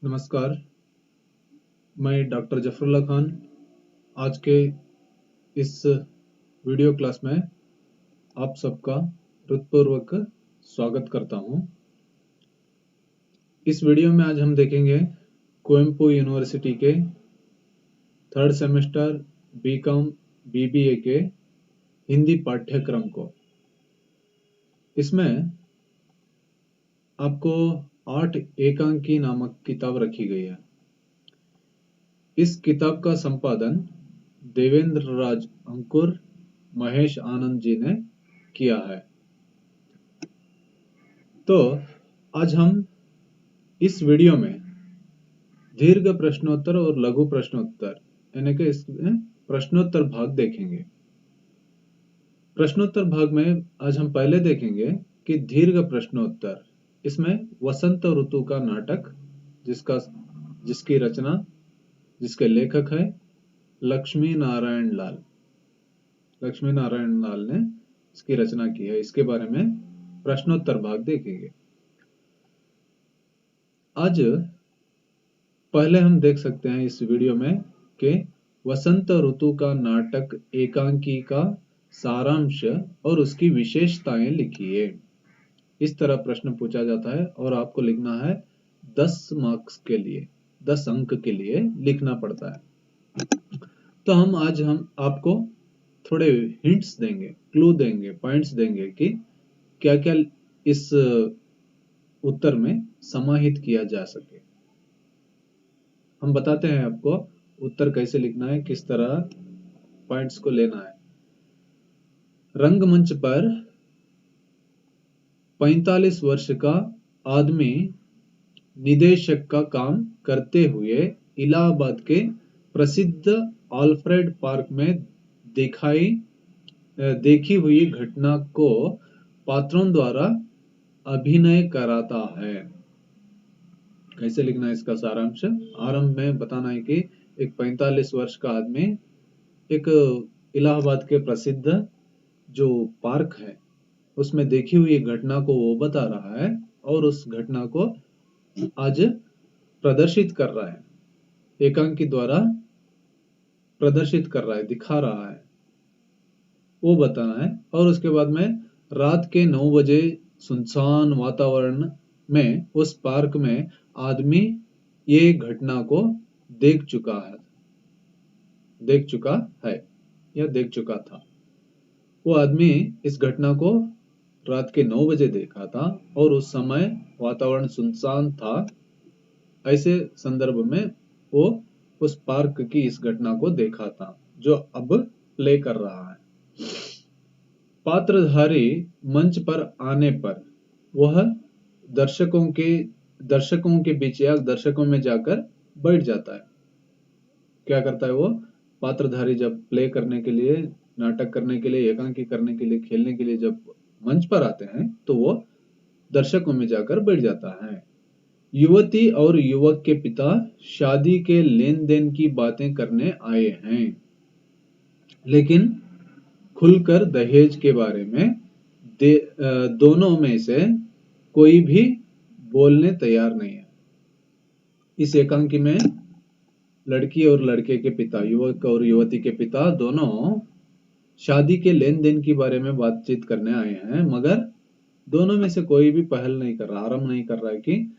नमस्कार, मैं डॉक्टर जफरुल्ला खान आज के इस वीडियो क्लास में आप सबका हृदयपूर्वक स्वागत करता हूं। इस वीडियो में आज हम देखेंगे कोयम्पू यूनिवर्सिटी के थर्ड सेमेस्टर बीकॉम बीबीए के हिंदी पाठ्यक्रम को। इसमें आपको 8 एकांकी नामक किताब रखी गई है। इस किताब का संपादन देवेंद्र राज अंकुर महेश आनंद जी ने किया है। तो आज हम इस वीडियो में दीर्घ प्रश्नोत्तर और लघु प्रश्नोत्तर यानी कि इसमें प्रश्नोत्तर भाग देखेंगे। प्रश्नोत्तर भाग में आज हम पहले देखेंगे कि दीर्घ प्रश्नोत्तर, इसमें वसंत ऋतु का नाटक जिसकी रचना, जिसके लेखक है लक्ष्मी नारायण लाल ने इसकी रचना की है। इसके बारे में प्रश्नोत्तर भाग देखेंगे। आज पहले हम देख सकते हैं इस वीडियो में कि वसंत ऋतु का नाटक एकांकी का सारांश और उसकी विशेषताएं लिखिए। इस तरह प्रश्न पूछा जाता है और आपको लिखना है 10 मार्क्स के लिए, 10 अंक के लिए लिखना पड़ता है। तो आज हम आपको थोड़े हिंट्स देंगे, क्लू देंगे, पॉइंट्स देंगे कि क्या क्या इस उत्तर में समाहित किया जा सके। हम बताते हैं आपको उत्तर कैसे लिखना है, किस तरह पॉइंट्स को लेना है। रंगमंच पर 45 वर्ष का आदमी निदेशक का काम करते हुए इलाहाबाद के प्रसिद्ध अल्फ्रेड पार्क में देखी हुई घटना को पात्रों द्वारा अभिनय कराता है। कैसे लिखना है इसका सारांश? आरंभ में बताना है कि एक 45 वर्ष का आदमी एक इलाहाबाद के प्रसिद्ध जो पार्क है उसमें देखी हुई घटना को वो बता रहा है और उस घटना को आज प्रदर्शित कर रहा है, एकांकी द्वारा प्रदर्शित कर रहा है, दिखा रहा है, वो बताना है। और उसके बाद में रात के 9 बजे सुनसान वातावरण में उस पार्क में आदमी ये घटना को देख चुका था। वो आदमी इस घटना को रात के 9 बजे देखा था और उस समय वातावरण सुनसान था। ऐसे संदर्भ में वो उस पार्क की इस घटना को देखा था जो अब प्ले कर रहा है। पात्रधारी मंच पर आने पर वह दर्शकों के बीच या दर्शकों में जाकर बैठ जाता है। क्या करता है वो? पात्रधारी जब प्ले करने के लिए, नाटक करने के लिए, एकांकी करने के लिए, खेलने के लिए जब मंच पर आते हैं तो वो दर्शकों में जाकर बैठ जाता है। युवती और युवक के पिता शादी के लेन देन की बातें करने आए हैं, लेकिन खुलकर दहेज के बारे में दोनों में से कोई भी बोलने तैयार नहीं है। इस एकांकी में लड़की और लड़के के पिता, युवक और युवती के पिता दोनों शादी के लेन देन के बारे में बातचीत करने आए हैं, मगर दोनों में से कोई भी पहल नहीं कर रहा, आरंभ नहीं कर रहा है कि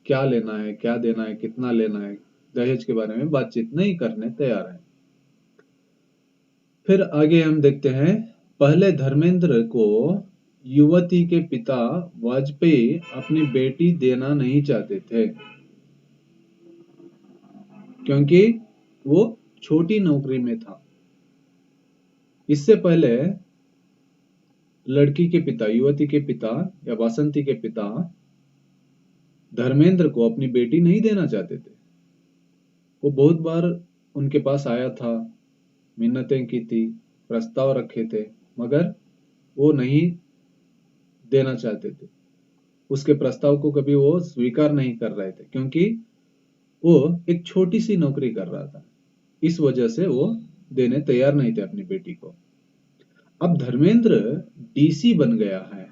क्या लेना है, क्या देना है, कितना लेना है, दहेज के बारे में बातचीत नहीं करने तैयार है। फिर आगे हम देखते हैं, पहले धर्मेंद्र को युवती के पिता वाजपेयी अपनी बेटी देना नहीं चाहते थे क्योंकि वो छोटी नौकरी में था। इससे पहले लड़की के पिता, युवती के पिता या वासंती के पिता धर्मेंद्र को अपनी बेटी नहीं देना चाहते थे। वो बहुत बार उनके पास आया था, मिन्नतें की थी, प्रस्ताव रखे थे, मगर वो नहीं देना चाहते थे। उसके प्रस्ताव को कभी वो स्वीकार नहीं कर रहे थे क्योंकि वो एक छोटी सी नौकरी कर रहा था। इस वजह से वो देने तैयार नहीं थे अपनी बेटी को। अब धर्मेंद्र डीसी बन गया है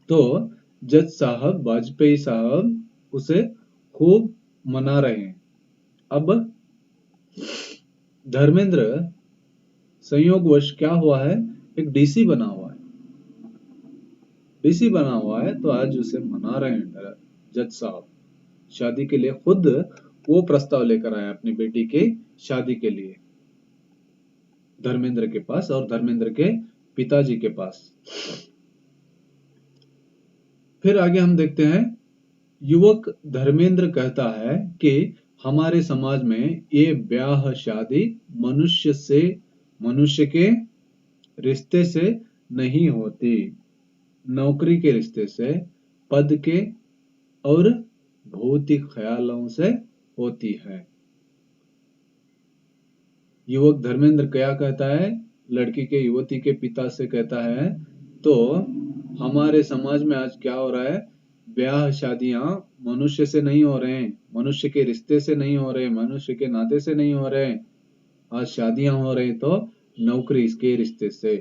तो जज साहब, वाजपेयी साहब उसे खूब मना रहे हैं। अब धर्मेंद्र संयोगवश क्या हुआ है, एक डीसी बना हुआ है। डीसी बना हुआ है तो आज उसे मना रहे हैं जज साहब। शादी के लिए खुद वो प्रस्ताव लेकर आए अपनी बेटी के शादी के लिए धर्मेंद्र के पास और धर्मेंद्र के पिताजी के पास। फिर आगे हम देखते हैं, युवक धर्मेंद्र कहता है कि हमारे समाज में ये ब्याह शादी मनुष्य के रिश्ते से नहीं होती, नौकरी के रिश्ते से, पद के और भौतिक ख्यालों से होती है। युवक धर्मेंद्र क्या कहता है, लड़की के युवती के पिता से कहता है, तो हमारे समाज में आज क्या हो रहा है, ब्याह शादियां मनुष्य से नहीं हो रहे हैं, मनुष्य के रिश्ते से नहीं हो रहे, मनुष्य के नाते से नहीं हो रहे। आज शादियां हो रही तो नौकरी के रिश्ते से,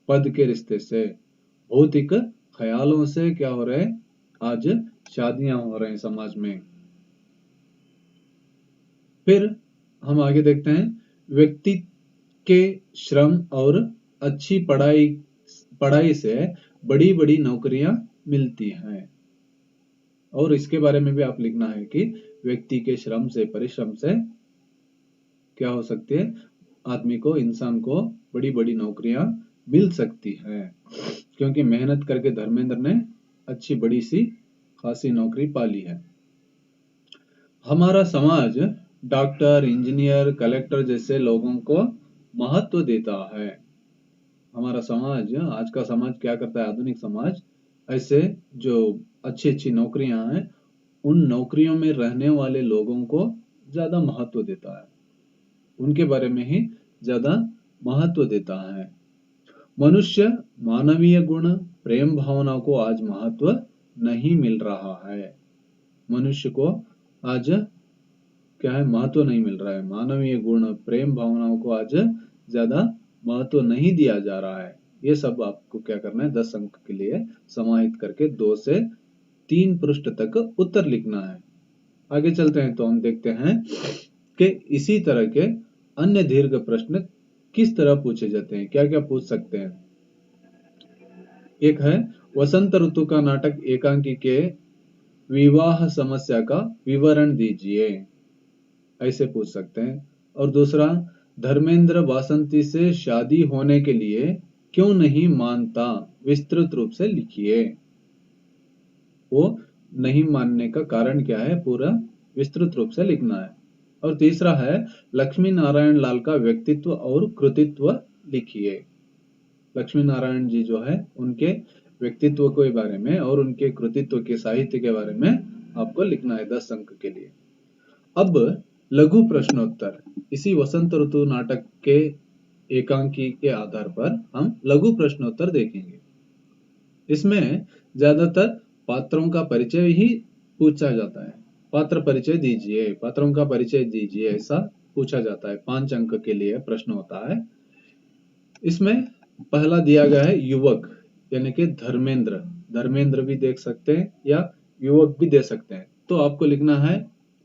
पद के रिश्ते से, भौतिक ख्यालों से क्या हो रहे हैं, आज शादियां हो रहे हैं समाज में। फिर हम आगे देखते हैं, व्यक्ति के श्रम और अच्छी पढ़ाई से बड़ी बड़ी नौकरियां मिलती हैं। और इसके बारे में भी आप लिखना है कि व्यक्ति के श्रम से, परिश्रम से क्या हो सकती है, आदमी को, इंसान को बड़ी बड़ी नौकरियां मिल सकती है। क्योंकि मेहनत करके धर्मेंद्र ने अच्छी बड़ी सी खासी नौकरी पाली है। हमारा समाज डॉक्टर, इंजीनियर, कलेक्टर जैसे लोगों को महत्व देता है। हमारा समाज, आज का समाज क्या करता है, आधुनिक समाज, ऐसे जो अच्छी अच्छी नौकरियां हैं उन नौकरियों में रहने वाले लोगों को ज्यादा महत्व देता है, उनके बारे में ही ज्यादा महत्व देता है। मनुष्य, मानवीय गुण, प्रेम भावना को आज महत्व नहीं मिल रहा है। मनुष्य को आज क्या है, महत्व नहीं मिल रहा है। मानवीय गुण, प्रेम भावनाओं को आज ज्यादा महत्व नहीं दिया जा रहा है। ये सब आपको क्या करना है, 10 अंक के लिए समाहित करके 2 से 3 पृष्ठ तक उत्तर लिखना है। आगे चलते हैं तो हम देखते हैं कि इसी तरह के अन्य दीर्घ प्रश्न किस तरह पूछे जाते हैं, क्या क्या पूछ सकते हैं। एक है, वसंत ऋतु का नाटक एकांकी के विवाह समस्या का विवरण दीजिए, ऐसे पूछ सकते हैं। और दूसरा, धर्मेंद्र वासंती से शादी होने के लिए क्यों नहीं मानता, विस्तृत रूप से लिखिए। वो नहीं मानने का कारण क्या है, पूरा विस्तृत रूप से लिखना है। और तीसरा है, लक्ष्मी नारायण लाल का व्यक्तित्व और कृतित्व लिखिए। लक्ष्मी नारायण जी जो है उनके व्यक्तित्व के बारे में और उनके कृतित्व के साहित्य के बारे में आपको लिखना है 10 अंक के लिए। अब लघु प्रश्नोत्तर, इसी वसंत ऋतु नाटक के एकांकी के आधार पर हम लघु प्रश्नोत्तर देखेंगे। इसमें ज्यादातर पात्रों का परिचय ही पूछा जाता है। पात्र परिचय दीजिए, पात्रों का परिचय दीजिए, ऐसा पूछा जाता है। 5 अंक के लिए प्रश्न होता है। इसमें पहला दिया गया है युवक, यानी कि धर्मेंद्र। धर्मेंद्र भी देख सकते हैं या युवक भी दे सकते हैं। तो आपको लिखना है,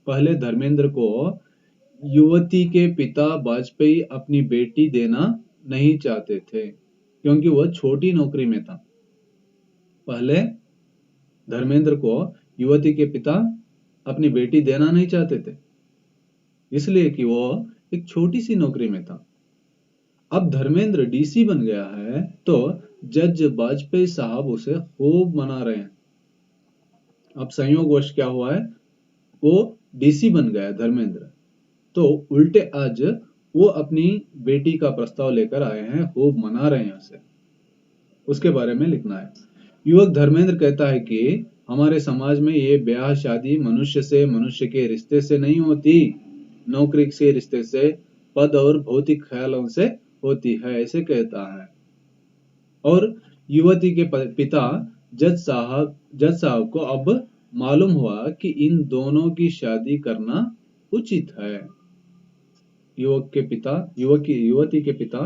पहले धर्मेंद्र को युवती के पिता वाजपेयी अपनी बेटी देना नहीं चाहते थे क्योंकि वह छोटी नौकरी में था। पहले धर्मेंद्र को युवती के पिता अपनी बेटी देना नहीं चाहते थे, इसलिए कि वो एक छोटी सी नौकरी में था। अब धर्मेंद्र डीसी बन गया है तो जज वाजपेयी साहब उसे खूब मना रहे हैं। अब संयोगवश क्या हुआ है, वो डीसी बन गया धर्मेंद्र, तो उल्टे आज वो अपनी बेटी का प्रस्ताव लेकर आए हैं, खूब मना रहे हैं उसे। उसके बारे में लिखना है। युवक धर्मेंद्र कहता है कि हमारे समाज में ये ब्याह शादी मनुष्य के रिश्ते से नहीं होती, नौकरी से रिश्ते से, पद और भौतिक ख्यालों से होती है, ऐसे कहता है। और युवती के पिता जज साहब को अब मालूम हुआ कि इन दोनों की शादी करना उचित है। युवती के पिता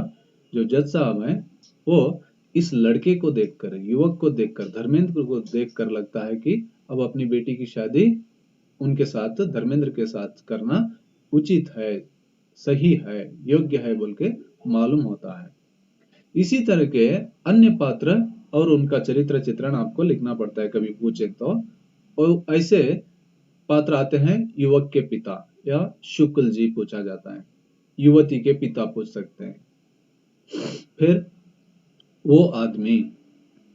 जो जज साहब हैं, वो इस लड़के को देखकर, युवक को देखकर, धर्मेंद्र को देखकर लगता है कि अब अपनी बेटी की शादी उनके साथ, धर्मेंद्र के साथ करना उचित है, सही है, योग्य है बोल के मालूम होता है। इसी तरह के अन्य पात्र और उनका चरित्र चित्रण आपको लिखना पड़ता है कभी पूछे तो। और ऐसे पात्र आते हैं युवक के पिता या शुक्ल जी पूछा जाता है, युवती के पिता पूछ सकते हैं, फिर वो आदमी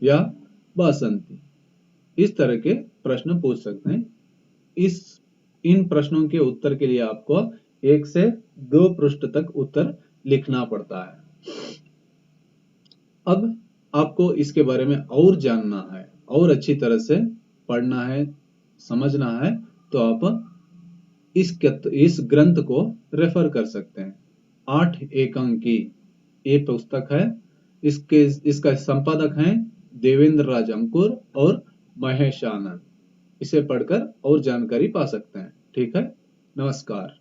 या बासंती, इस तरह के प्रश्न पूछ सकते हैं। इन प्रश्नों के उत्तर के लिए आपको 1 से 2 पृष्ठ तक उत्तर लिखना पड़ता है। अब आपको इसके बारे में और जानना है और अच्छी तरह से पढ़ना है, समझना है, तो आप इस ग्रंथ को रेफर कर सकते हैं। 8 एकम की ये पुस्तक है। इसका संपादक हैं देवेंद्र राज अंकुर और महेश आनंद। इसे पढ़कर और जानकारी पा सकते हैं। ठीक है, नमस्कार।